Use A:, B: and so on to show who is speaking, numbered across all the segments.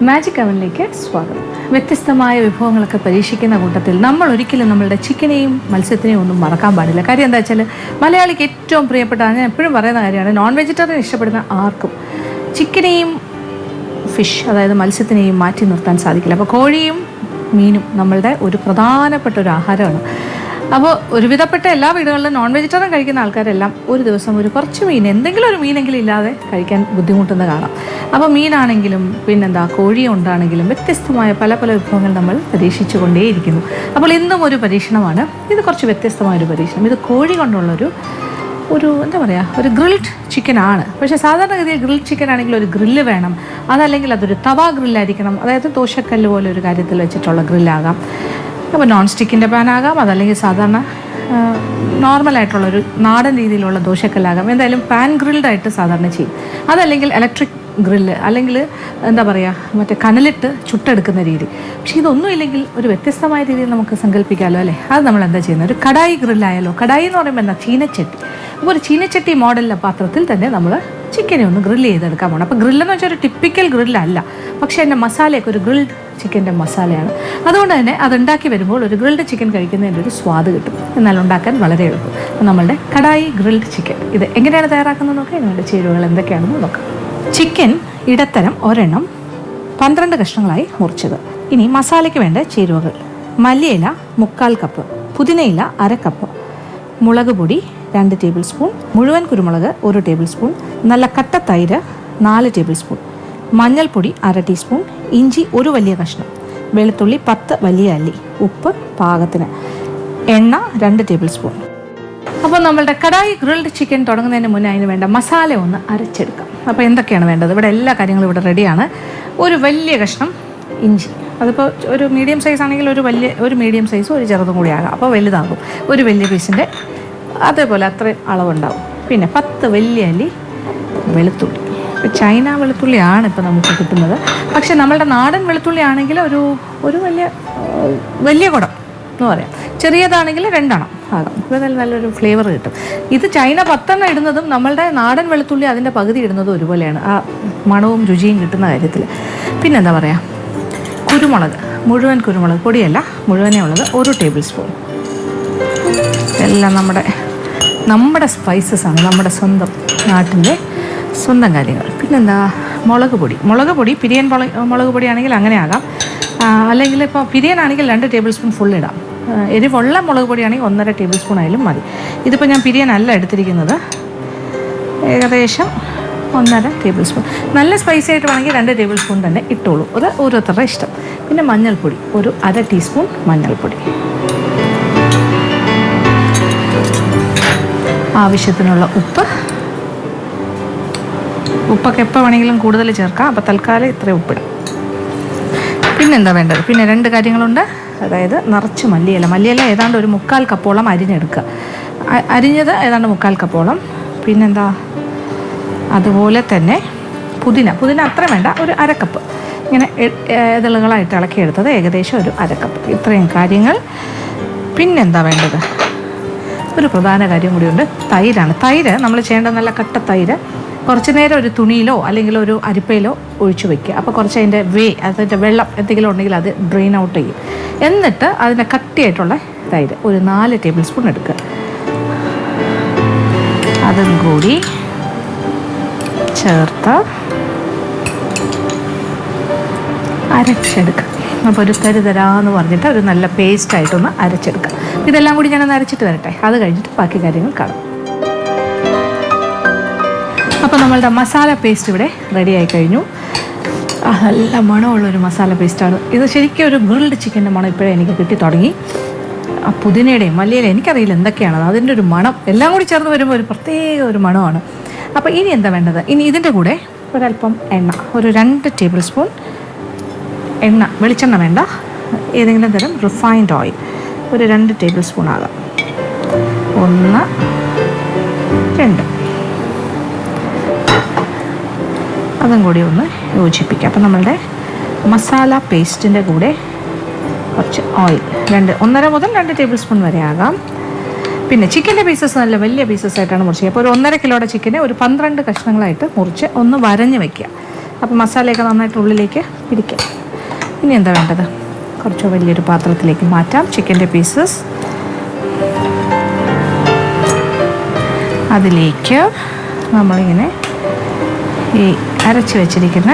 A: Magic അവനിലേക്ക് സ്വാഗതം. വ്യത്യസ്തമായ വിഭവങ്ങളൊക്കെ പരീക്ഷിക്കുന്ന കൂട്ടത്തിൽ നമ്മൾ ഒരിക്കലും നമ്മളുടെ ചിക്കനെയും മത്സ്യത്തിനെയും ഒന്നും മറക്കാൻ പാടില്ല. കാര്യം എന്താ വെച്ചാൽ മലയാളിക്ക് ഏറ്റവും പ്രിയപ്പെട്ട, ഞാൻ എപ്പോഴും പറയുന്ന കാര്യമാണ്, നോൺ വെജിറ്റേറിയൻ ഇഷ്ടപ്പെടുന്ന ആർക്കും ചിക്കനെയും ഫിഷ്, അതായത് മത്സ്യത്തിനെയും മാറ്റി നിർത്താൻ സാധിക്കില്ല. അപ്പോൾ കോഴിയും മീനും നമ്മളുടെ ഒരു പ്രധാനപ്പെട്ട ഒരു ആഹാരമാണ്. അപ്പോൾ ഒരുവിധപ്പെട്ട എല്ലാ വീടുകളിലും നോൺ വെജിറ്റേറിയൻ കഴിക്കുന്ന ആൾക്കാരെല്ലാം ഒരു ദിവസം ഒരു കുറച്ച് മീൻ, എന്തെങ്കിലും ഒരു മീനെങ്കിലും ഇല്ലാതെ കഴിക്കാൻ ബുദ്ധിമുട്ടുന്ന കാണാം. അപ്പോൾ മീനാണെങ്കിലും പിന്നെന്താ കോഴി ഉണ്ടാണെങ്കിലും വ്യത്യസ്തമായ പല പല വിഭവങ്ങൾ നമ്മൾ പരീക്ഷിച്ചു കൊണ്ടേയിരിക്കുന്നു. അപ്പോൾ ഇന്നും ഒരു പരീക്ഷണമാണ്. ഇത് കുറച്ച് വ്യത്യസ്തമായൊരു പരീക്ഷണം. ഇത് കോഴി കൊണ്ടുള്ളൊരു എന്താ പറയുക, ഒരു ഗ്രിൽഡ് ചിക്കൻ ആണ്. പക്ഷേ സാധാരണഗതിയിൽ ഗ്രിൽഡ് ചിക്കൻ ആണെങ്കിൽ ഒരു ഗ്രില്ല് വേണം. അതല്ലെങ്കിൽ അതൊരു തവ ഗ്രില്ലായിരിക്കണം. അതായത് ദോശക്കല്ല് പോലെ ഒരു കാര്യത്തിൽ വെച്ചിട്ടുള്ള ഗ്രില്ലാകാം. അപ്പോൾ നോൺ സ്റ്റിക്കിൻ്റെ പാനാകാം, അതല്ലെങ്കിൽ സാധാരണ നോർമലായിട്ടുള്ളൊരു നാടൻ രീതിയിലുള്ള ദോശക്കല്ലാകാം. എന്തായാലും പാൻ ഗ്രിൽഡായിട്ട് സാധാരണ ചെയ്യും. അതല്ലെങ്കിൽ ഇലക്ട്രിക് ഗ്രില്ല്, അല്ലെങ്കിൽ എന്താ പറയുക, മറ്റേ കനലിട്ട് ചുട്ടെടുക്കുന്ന രീതി. പക്ഷേ ഇതൊന്നും ഇല്ലെങ്കിൽ ഒരു വ്യത്യസ്തമായ രീതിയിൽ നമുക്ക് സങ്കല്പിക്കാമല്ലോ അല്ലേ? അത് നമ്മൾ എന്താ ചെയ്യുന്നത്, ഒരു കടായി ഗ്രില്ലായാലോ. കടായി എന്ന് പറയുമ്പോൾ എന്താ, ചീനച്ചട്ടി. അപ്പോൾ ഒരു ചീനച്ചട്ടി മോഡലിലെ പാത്രത്തിൽ തന്നെ നമ്മൾ ചിക്കനെ ഒന്ന് ഗ്രില്ല് ചെയ്തെടുക്കാൻ പോകണം. അപ്പോൾ ഗ്രില്ലെന്ന് വെച്ചാൽ ഒരു ടിപ്പിക്കൽ ഗ്രില്ലല്ല, പക്ഷേ എൻ്റെ മസാലയൊക്കെ ഒരു ഗ്രിൽഡ് ചിക്കൻ്റെ മസാലയാണ്. അതുകൊണ്ട് തന്നെ അതുണ്ടാക്കി വരുമ്പോൾ ഒരു ഗ്രിൽഡ് ചിക്കൻ കഴിക്കുന്നതിൻ്റെ ഒരു സ്വാദ് കിട്ടും. എന്നാൽ ഉണ്ടാക്കാൻ വളരെ എളുപ്പം. അപ്പോൾ നമ്മളുടെ കടായി ഗ്രിൽഡ് ചിക്കൻ ഇത് എങ്ങനെയാണ് തയ്യാറാക്കുന്നത് നോക്കാം. ഇതിൻ്റെ ചേരുവകൾ എന്തൊക്കെയാണെന്ന് നോക്കാം. ചിക്കൻ ഇടത്തരം ഒരെണ്ണം 12 കഷ്ണങ്ങളായി മുറിച്ചത്. ഇനി മസാലയ്ക്ക് വേണ്ട ചേരുവകൾ: മല്ലിയില 1/4 കപ്പ്, പുതിനയില 1/2 കപ്പ്, മുളക് പൊടി 2 ടേബിൾ സ്പൂൺ, മുഴുവൻ കുരുമുളക് 1 ടേബിൾ സ്പൂൺ, നല്ല കട്ട തൈര് 4 ടേബിൾ സ്പൂൺ, മഞ്ഞൾപ്പൊടി 1/2 ടീസ്പൂൺ, ഇഞ്ചി 1 വലിയ കഷ്ണം, വെളുത്തുള്ളി 10 വലിയ അല്ലി, ഉപ്പ് പാകത്തിന്, എണ്ണ 2 ടേബിൾ സ്പൂൺ. അപ്പോൾ നമ്മളുടെ കടായി ഗ്രിൽഡ് ചിക്കൻ തുടങ്ങുന്നതിന് മുന്നേ അതിന് വേണ്ട മസാല ഒന്ന് അരച്ചെടുക്കാം. അപ്പോൾ എന്തൊക്കെയാണ് വേണ്ടത്? ഇവിടെ എല്ലാ കാര്യങ്ങളും ഇവിടെ റെഡിയാണ്. ഒരു വലിയ കഷ്ണം ഇഞ്ചി, അതിപ്പോൾ ഒരു മീഡിയം സൈസ് ആണെങ്കിൽ ഒരു മീഡിയം സൈസും ഒരു ചെറുതും കൂടി ആകാം, അപ്പോൾ വലുതാകും. ഒരു വലിയ പീസിൻ്റെ അതേപോലെ അത്രയും അളവുണ്ടാവും. പിന്നെ 10 വലിയ അല്ലി വെളുത്തുള്ളി. ഇപ്പോൾ ചൈന വെളുത്തുള്ളിയാണ് ഇപ്പോൾ നമുക്ക് കിട്ടുന്നത്. പക്ഷേ നമ്മളുടെ നാടൻ വെളുത്തുള്ളി ആണെങ്കിൽ ഒരു വലിയ കുടം എന്ന് പറയാം. ചെറിയതാണെങ്കിൽ 2 ആകാം. ഇപ്പോൾ നല്ലൊരു ഫ്ലേവർ കിട്ടും. ഇത് ചൈന 10 ഇടുന്നതും നമ്മളുടെ നാടൻ വെളുത്തുള്ളി അതിൻ്റെ പകുതി ഇടുന്നതും ഒരുപോലെയാണ്, ആ മണവും രുചിയും കിട്ടുന്ന കാര്യത്തിൽ. പിന്നെന്താ പറയുക, കുരുമുളക്, മുഴുവൻ കുരുമുളക് പൊടിയല്ല, മുഴുവനേ ഉള്ളത് 1 ടേബിൾ സ്പൂൺ. എല്ലാം നമ്മുടെ സ്പൈസസാണ്, നമ്മുടെ സ്വന്തം നാട്ടിൻ്റെ സ്വന്തം കാര്യങ്ങൾ. പിന്നെന്താ, മുളക് പൊടി പിരിയൻ മുളക് പൊടിയാണെങ്കിൽ അങ്ങനെ ആകാം. അല്ലെങ്കിൽ ഇപ്പോൾ പിരിയനാണെങ്കിൽ 2 ടേബിൾ സ്പൂൺ ഫുൾ ഇടാം. എരിവുള്ള മുളക് പൊടിയാണെങ്കിൽ 1.5 ടേബിൾ സ്പൂൺ ആയാലും മതി. ഇതിപ്പോൾ ഞാൻ പിരിയനല്ല എടുത്തിരിക്കുന്നത്, ഏകദേശം 1.5 ടേബിൾ സ്പൂൺ. നല്ല സ്പൈസി ആയിട്ട് വേണമെങ്കിൽ 2 ടേബിൾ സ്പൂൺ തന്നെ ഇട്ടോളൂ. അത് ഓരോരുത്തരുടെ ഇഷ്ടം. പിന്നെ മഞ്ഞൾപ്പൊടി 1/2 ടീസ്പൂൺ മഞ്ഞൾപ്പൊടി, ആവശ്യത്തിനുള്ള ഉപ്പൊക്കെ എപ്പോൾ വേണമെങ്കിലും കൂടുതൽ ചേർക്കാം. അപ്പോൾ തൽക്കാലം ഇത്രയും ഉപ്പിടാം. പിന്നെന്താ വേണ്ടത്? പിന്നെ 2 കാര്യങ്ങളുണ്ട്. അതായത് നിറച്ച് മല്ലിയില ഏതാണ്ട് ഒരു 1/4 കപ്പോളം അരിഞ്ഞെടുക്കുക. അരിഞ്ഞത് ഏതാണ്ട് 1/4 കപ്പോളം. പിന്നെന്താ, അതുപോലെ തന്നെ പുതിന അത്ര വേണ്ട, ഒരു 1/2 കപ്പ്. ഇങ്ങനെ ഇതളുകളായിട്ട് ഇളക്കിയെടുത്തത് ഏകദേശം ഒരു 1/2 കപ്പ്. ഇത്രയും കാര്യങ്ങൾ. പിന്നെന്താ വേണ്ടത്? ഒരു പ്രധാന കാര്യം കൂടിയുണ്ട്, തൈരാണ്. തൈര് നമ്മൾ ചെയ്യേണ്ട നല്ല കട്ട തൈര് കുറച്ച് നേരം ഒരു തുണിയിലോ അല്ലെങ്കിൽ ഒരു അരിപ്പയിലോ ഒഴിച്ചു വയ്ക്കുക. അപ്പോൾ കുറച്ച് അതിൻ്റെ വെള്ളം എന്തെങ്കിലും ഉണ്ടെങ്കിൽ അത് ഡ്രെയിൻ ഔട്ട് ചെയ്യും. എന്നിട്ട് അതിൻ്റെ കട്ടിയായിട്ടുള്ള തൈര് ഒരു 4 ടേബിൾ സ്പൂൺ എടുക്കുക. അതും കൂടി ചേർത്ത് അരച്ചെടുക്കുക. അപ്പോൾ ഒരു തരാന്ന് പറഞ്ഞിട്ട് ഒരു നല്ല പേസ്റ്റായിട്ടൊന്ന് അരച്ചെടുക്കുക. ഇതെല്ലാം കൂടി ഞാനൊന്ന് അരച്ചിട്ട് വരട്ടെ. അത് കഴിഞ്ഞിട്ട് ബാക്കി കാര്യങ്ങൾ കാണാം. അപ്പോൾ നമ്മളുടെ മസാല പേസ്റ്റ് ഇവിടെ റെഡിയായി കഴിഞ്ഞു. നല്ല മണമുള്ളൊരു മസാല പേസ്റ്റാണ് ഇത്. ശരിക്കും ഒരു ഗ്രിൽഡ് ചിക്കൻ്റെ മണം ഇപ്പോഴേ എനിക്ക് കിട്ടി തുടങ്ങി. ആ പുതിനയുടെയും മല്ലിയില എനിക്കറിയില്ല എന്തൊക്കെയാണ്, അതിൻ്റെ ഒരു മണം എല്ലാം കൂടി ചേർന്ന് വരുമ്പോൾ ഒരു പ്രത്യേക ഒരു മണമാണ്. അപ്പോൾ ഇനി എന്താ വേണ്ടത്? ഇനി ഇതിൻ്റെ കൂടെ ഒരല്പം എണ്ണ, ഒരു 2 ടേബിൾ സ്പൂൺ എണ്ണ, വെളിച്ചെണ്ണ വേണ്ട, ഏതെങ്കിലും തരം റിഫൈൻഡ് ഓയിൽ ഒരു 2 ടേബിൾ സ്പൂൺ ആകാം. 1, 2, അതും കൂടി ഒന്ന് യോജിപ്പിക്കുക. അപ്പോൾ നമ്മളുടെ മസാല പേസ്റ്റിൻ്റെ കൂടെ കുറച്ച് ഓയിൽ 1.5 മുതൽ 2 ടേബിൾ സ്പൂൺ വരെ ആകാം. പിന്നെ ചിക്കൻ്റെ പീസസ് നല്ല വലിയ പീസസ് ആയിട്ടാണ് മുറിച്ചത്. അപ്പോൾ ഒരു 1.5 കിലോയുടെ ചിക്കനെ ഒരു 12 കഷ്ണങ്ങളായിട്ട് മുറിച്ച് ഒന്ന് വരഞ്ഞ് വയ്ക്കുക. അപ്പോൾ മസാലയൊക്കെ നന്നായിട്ട് ഉള്ളിലേക്ക് പിടിക്കാം. ഇനി എന്താ വേണ്ടത്? കുറച്ച് വലിയൊരു പാത്രത്തിലേക്ക് മാറ്റാം ചിക്കൻ്റെ പീസസ്. അതിലേക്ക് നമ്മളിങ്ങനെ ഈ അരച്ച് വെച്ചിരിക്കുന്ന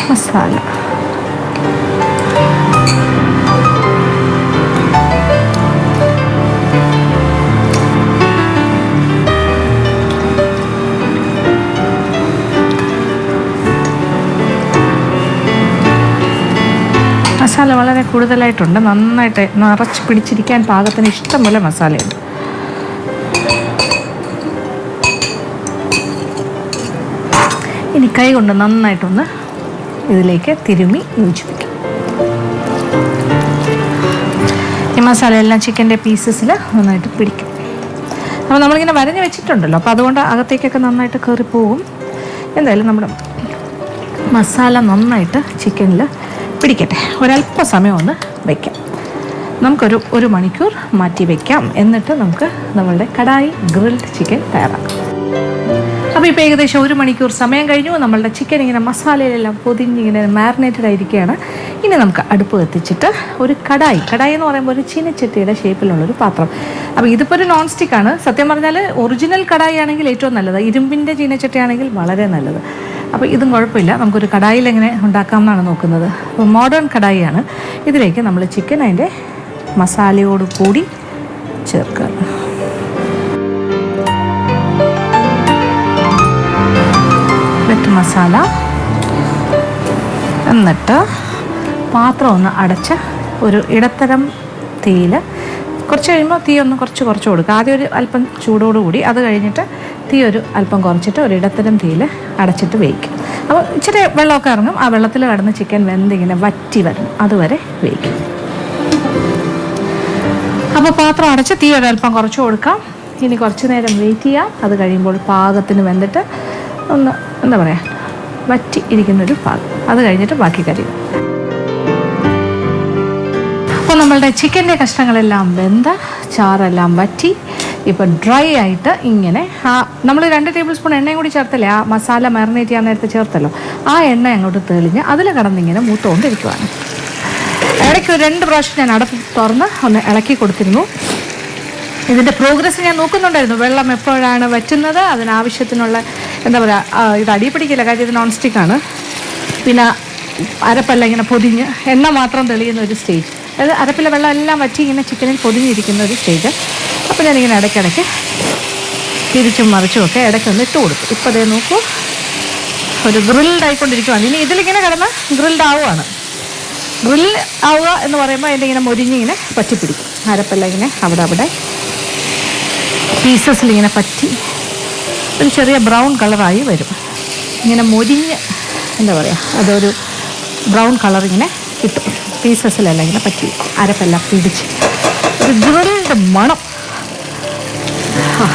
A: മസാല മസാല വളരെ കൂടുതലായിട്ടുണ്ട്, നന്നായിട്ട് നിറച്ച് പിടിച്ചിരിക്കാൻ പാകത്തിന് ഇഷ്ടംപോലെ മസാലയുണ്ട്. ഇനി കൈ കൊണ്ട് നന്നായിട്ടൊന്ന് ഇതിലേക്ക് തിരുമ്മി യോജിപ്പിക്കാം. ഈ മസാല എല്ലാം ചിക്കൻ്റെ പീസസിൽ നന്നായിട്ട് പിടിക്കും. അപ്പോൾ നമ്മളിങ്ങനെ വരഞ്ഞ് വെച്ചിട്ടുണ്ടല്ലോ, അപ്പോൾ അതുകൊണ്ട് അകത്തേക്കൊക്കെ നന്നായിട്ട് കയറിപ്പോകും. എന്തായാലും നമ്മുടെ മസാല നന്നായിട്ട് ചിക്കനിൽ പിടിക്കട്ടെ. ഒരല്പ സമയം ഒന്ന് വയ്ക്കാം. നമുക്കൊരു മണിക്കൂർ മാറ്റി വയ്ക്കാം. എന്നിട്ട് നമുക്ക് നമ്മളുടെ കടായി ഗ്രിൽഡ് ചിക്കൻ തയ്യാറാക്കാം. അപ്പോൾ ഇപ്പോൾ ഏകദേശം 1 മണിക്കൂർ സമയം കഴിഞ്ഞു. നമ്മളുടെ ചിക്കൻ ഇങ്ങനെ മസാലയിലെല്ലാം പൊതിഞ്ഞിങ്ങനെ മാരിനേറ്റഡ് ആയിരിക്കുകയാണ്. ഇനി നമുക്ക് അടുപ്പ് കത്തിച്ചിട്ട് ഒരു കടായി എന്ന് പറയുമ്പോൾ ഒരു ചീനച്ചട്ടിയുടെ ഷേപ്പിലുള്ളൊരു പാത്രം. അപ്പോൾ ഇതിപ്പോൾ ഒരു നോൺ സ്റ്റിക്കാണ്. സത്യം പറഞ്ഞാൽ ഒറിജിനൽ കടായി ആണെങ്കിൽ ഏറ്റവും നല്ലത്, ഇരുമ്പിൻ്റെ ചീനച്ചട്ടി ആണെങ്കിൽ വളരെ നല്ലത്. അപ്പോൾ ഇതും കുഴപ്പമില്ല, നമുക്കൊരു കടായിൽ എങ്ങനെ ഉണ്ടാക്കാമെന്നാണ് നോക്കുന്നത്. അപ്പോൾ മോഡേൺ കടായിയാണ്. ഇതിലേക്ക് നമ്മൾ ചിക്കൻ അതിൻ്റെ മസാലയോട് കൂടി ചേർക്കുക. വെറ്റ് മസാല. എന്നിട്ട് പാത്രം ഒന്ന് അടച്ച് ഒരു ഇടത്തരം തീയിൽ കുറച്ച് കഴിയുമ്പോൾ തീ ഒന്ന് കുറച്ച് കൊടുക്കുക. ആദ്യം ഒരു അല്പം ചൂടോടുകൂടി, അത് കഴിഞ്ഞിട്ട് തീ ഒരു അല്പം കുറച്ചിട്ട് ഒരു ഇടത്തരം തീയിൽ അടച്ചിട്ട് വേവിക്കും. അപ്പോൾ ഇച്ചിരി വെള്ളമൊക്കെ ഇറങ്ങും. ആ വെള്ളത്തിൽ കിടന്ന് ചിക്കൻ വെന്തിങ്ങനെ വറ്റി വരണം, അതുവരെ വേവിക്കും. അപ്പോൾ പാത്രം അടച്ച് തീ ഒരല്പം കുറച്ച് കൊടുക്കാം. ഇനി കുറച്ച് നേരം വെയിറ്റ് ചെയ്യാം. അത് കഴിയുമ്പോൾ പാകത്തിന് വെന്തിട്ട് ഒന്ന് എന്താ പറയുക വറ്റി ഇരിക്കുന്നൊരു പാകം. അത് കഴിഞ്ഞിട്ട് ബാക്കി കറിയും. അപ്പോൾ നമ്മളുടെ ചിക്കൻ്റെ കഷ്ണങ്ങളെല്ലാം വെന്ത, ചാറെല്ലാം വറ്റി, ഇപ്പോൾ ഡ്രൈ ആയിട്ട് ഇങ്ങനെ നമ്മൾ 2 ടേബിൾ സ്പൂൺ എണ്ണയും കൂടി ചേർത്തല്ലേ, ആ മസാല മാരിനേറ്റ് ചെയ്യാൻ നേരത്തെ ചേർത്തല്ലോ, ആ എണ്ണ അങ്ങോട്ട് തെളിഞ്ഞ് അതിൽ കിടന്നിങ്ങനെ മൂത്തുകൊണ്ടിരിക്കുവാണ്. ഇടയ്ക്ക് 2 പ്രാവശ്യം ഞാൻ അടപ്പ് തുറന്ന് ഒന്ന് ഇളക്കി കൊടുത്തിരുന്നു. ഇതിൻ്റെ പ്രോഗ്രസ് ഞാൻ നോക്കുന്നുണ്ടായിരുന്നു. വെള്ളം എപ്പോഴാണ് വറ്റുന്നത്, അതിനാവശ്യത്തിനുള്ള എന്താ പറയുക, ഇത് അടി പിടിക്കില്ല, കാര്യം ഇത് നോൺ സ്റ്റിക്കാണ്. പിന്നെ അരപ്പെല്ലാം ഇങ്ങനെ പൊതിഞ്ഞ് എണ്ണ മാത്രം തെളിയുന്ന ഒരു സ്റ്റേജ്, അതായത് അരപ്പിലെ വെള്ളം എല്ലാം വറ്റി ഇങ്ങനെ ചിക്കനിൽ പൊതിഞ്ഞിരിക്കുന്ന ഒരു സ്റ്റേജ്. അപ്പോൾ ഞാനിങ്ങനെ ഇടയ്ക്കിടയ്ക്ക് തിരിച്ചും മറിച്ചും ഒക്കെ ഇടയ്ക്കൊന്ന് ഇട്ട് കൊടുക്കും. ഇപ്പോൾ അതേ നോക്കൂ, ഒരു ഗ്രിൽഡ് ആയിക്കൊണ്ടിരിക്കുകയാണ്. ഇനി ഇതിലിങ്ങനെ കിടന്ന് ഗ്രിൽഡ് ആവുകയാണ്. ഗ്രിൽ ആവുക എന്ന് പറയുമ്പോൾ അതിൻ്റെ ഇങ്ങനെ മൊരിഞ്ഞിങ്ങനെ പറ്റിപ്പിടിക്കും. അരപ്പെല്ലാം ഇങ്ങനെ അവിടെ പീസസിലിങ്ങനെ പറ്റി ഒരു ചെറിയ ബ്രൗൺ കളറായി വരും. ഇങ്ങനെ മൊരിഞ്ഞ് എന്താ പറയുക, അതൊരു ബ്രൗൺ കളറിങ്ങനെ കിട്ടും. പീസസിലെല്ലാം ഇങ്ങനെ പറ്റി അരപ്പെല്ലാം പിടിച്ച് ഒരു ഗ്രിൽഡ് മണം.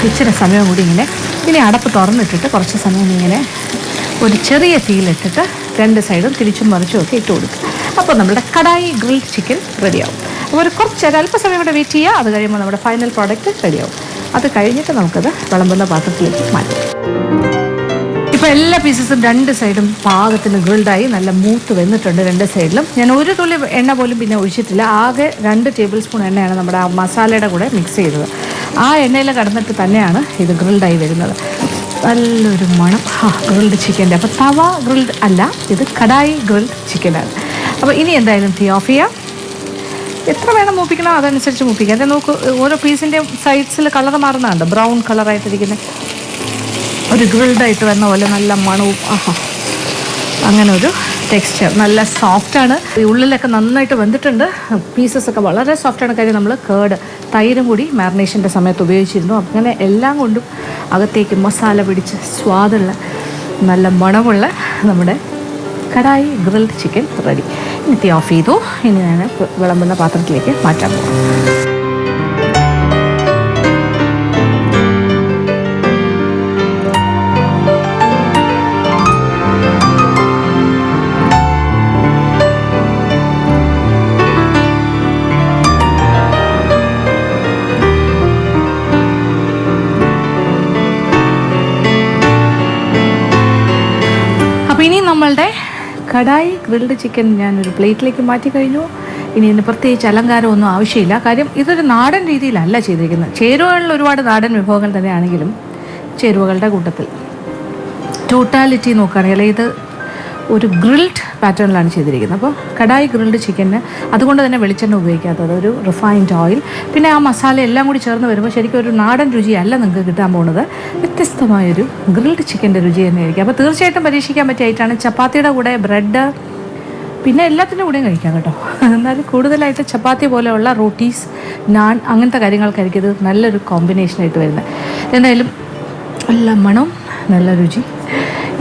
A: ഇച്ചിരി സമയം കൂടി ഇനി അടപ്പ് തുറന്നിട്ടിട്ട് കുറച്ച് സമയം ഇങ്ങനെ ഒരു ചെറിയ തീയിലിട്ടിട്ട് 2 സൈഡും തിരിച്ചും മറിച്ചും ഒക്കെ ഇട്ട് കൊടുക്കും. അപ്പോൾ നമ്മുടെ കടായി ഗ്രിൽഡ് ചിക്കൻ റെഡിയാവും. അപ്പോൾ അല്പ സമയം കൂടെ വെയിറ്റ് ചെയ്യുക. അത് കഴിയുമ്പോൾ നമ്മുടെ ഫൈനൽ പ്രോഡക്റ്റ് റെഡിയാവും. അത് കഴിഞ്ഞിട്ട് നമുക്കത് വിളമ്പുന്ന പാത്രത്തിലേക്ക് മാറ്റാം. ഇപ്പോൾ എല്ലാ പീസസും 2 സൈഡും പാകത്തിന് ഗ്രിൽഡായി നല്ല മൂത്ത് വെന്നിട്ടുണ്ട് 2 സൈഡിലും. ഞാൻ ഒരു തുള്ളി എണ്ണ പോലും പിന്നെ ഒഴിച്ചിട്ടില്ല. ആകെ 2 ടേബിൾ സ്പൂൺ എണ്ണയാണ് നമ്മുടെ ആ മസാലയുടെ കൂടെ മിക്സ് ചെയ്തത്. ആ എണ്ണയിൽ കിടന്നിട്ട് തന്നെയാണ് ഇത് ഗ്രിൽഡായി വരുന്നത്. നല്ലൊരു മണം ഗ്രിൽഡ് ചിക്കൻ്റെ. അപ്പോൾ തവ ഗ്രിൽഡ് അല്ല, ഇത് കടായി ഗ്രിൽഡ് ചിക്കനാണ്. അപ്പോൾ ഇനി എന്തായാലും തീ ഓഫ് ചെയ്യാം. എത്ര വേണം മൂപ്പിക്കണോ അതനുസരിച്ച് മൂപ്പിക്കാം. അത് നോക്ക്, ഓരോ പീസിൻ്റെ സൈഡ്സിൽ കളർ മാറുന്നുണ്ട്. ബ്രൗൺ കളറായിട്ടിരിക്കുന്ന ഒരു ഗ്രിൽഡായിട്ട് വരുന്ന പോലെ നല്ല മണവും അങ്ങനെ ഒരു ടെക്സ്ചർ. നല്ല സോഫ്റ്റാണ്. ഈ ഉള്ളിലൊക്കെ നന്നായിട്ട് വെന്തിട്ടുണ്ട്. പീസസൊക്കെ വളരെ സോഫ്റ്റാണ്. കാര്യം നമ്മൾ തൈരും കൂടി മാരിനേഷൻ്റെ സമയത്ത് ഉപയോഗിച്ചിരുന്നു. അങ്ങനെ എല്ലാം കൊണ്ടും അകത്തേക്ക് മസാല പിടിച്ച് സ്വാദുള്ള നല്ല മണമുള്ള നമ്മുടെ കടായി ഗ്രിൽഡ് ചിക്കൻ റെഡി. ഇനി തീ ഓഫ് ചെയ്തു. ഇനി ഞാൻ വിളമ്പുന്ന പാത്രത്തിലേക്ക് മാറ്റാൻ പോകും. ഇനി നമ്മളുടെ കടായി ഗ്രിൽഡ് ചിക്കൻ ഞാനൊരു പ്ലേറ്റിലേക്ക് മാറ്റി കഴിഞ്ഞു. ഇനി ഇതിന് പ്രത്യേകിച്ച് അലങ്കാരമൊന്നും ആവശ്യമില്ല. കാര്യം ഇതൊരു നാടൻ രീതിയിലല്ല ചെയ്തിരിക്കുന്നത്. ചേരുവകളിൽ ഒരുപാട് നാടൻ വിഭവങ്ങൾ തന്നെയാണെങ്കിലും ചേരുവകളുടെ കൂട്ടത്തിൽ ടോട്ടാലിറ്റി നോക്കുകയാണെങ്കിൽ ഇത് ഒരു ഗ്രിൽഡ് പാറ്റേണിലാണ് ചെയ്തിരിക്കുന്നത്. അപ്പോൾ കടായി ഗ്രിൽഡ് ചിക്കന് അതുകൊണ്ട് തന്നെ വെളിച്ചെണ്ണ ഉപയോഗിക്കാത്തത്, ഒരു റിഫൈൻഡ് ഓയിൽ, പിന്നെ ആ മസാല എല്ലാം കൂടി ചേർന്ന് വരുമ്പോൾ ശരിക്കും ഒരു നാടൻ രുചിയല്ല നിങ്ങൾക്ക് കിട്ടാൻ പോകുന്നത്. വ്യത്യസ്തമായൊരു ഗ്രിൽഡ് ചിക്കൻ്റെ രുചി തന്നെയായിരിക്കും. അപ്പോൾ തീർച്ചയായിട്ടും പരീക്ഷിക്കാൻ പറ്റിയ ഐറ്റാണ്. ചപ്പാത്തിയുടെ കൂടെ ബ്രെഡ്, പിന്നെ എല്ലാത്തിൻ്റെ കൂടെയും കഴിക്കാം കേട്ടോ. എന്നാലും കൂടുതലായിട്ട് ചപ്പാത്തി പോലെയുള്ള റോട്ടീസ്, നാൻ, അങ്ങനത്തെ കാര്യങ്ങൾക്കായിരിക്കും ഇത് നല്ലൊരു കോമ്പിനേഷനായിട്ട് വരുന്നത്. എന്തായാലും നല്ല മണം, നല്ല രുചി.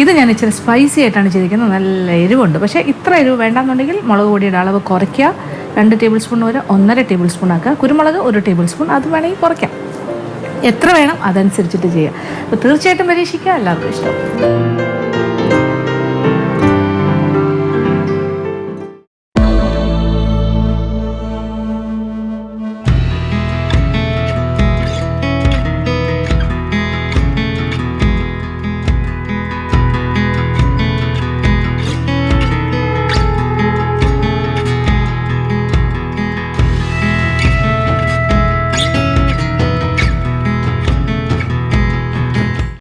A: ഇത് ഞാൻ ഇച്ചിരി സ്പൈസി ആയിട്ടാണ് ചെയ്തിരിക്കുന്നത്. നല്ല എരിവുണ്ട്. പക്ഷേ ഇത്ര എരിവ് വേണ്ടാന്നുണ്ടെങ്കിൽ മുളക് പൊടിയുടെ അളവ് കുറയ്ക്കുക. 2 ടേബിൾ സ്പൂൺ വരെ 1.5 ടേബിൾ സ്പൂൺ ആക്കുക. കുരുമുളക് 1 ടേബിൾ സ്പൂൺ, അത് വേണമെങ്കിൽ കുറയ്ക്കാം. എത്ര വേണം അതനുസരിച്ചിട്ട് ചെയ്യുക. അപ്പോൾ തീർച്ചയായിട്ടും പരീക്ഷിക്കുക. എല്ലാവർക്കും ഇഷ്ടം.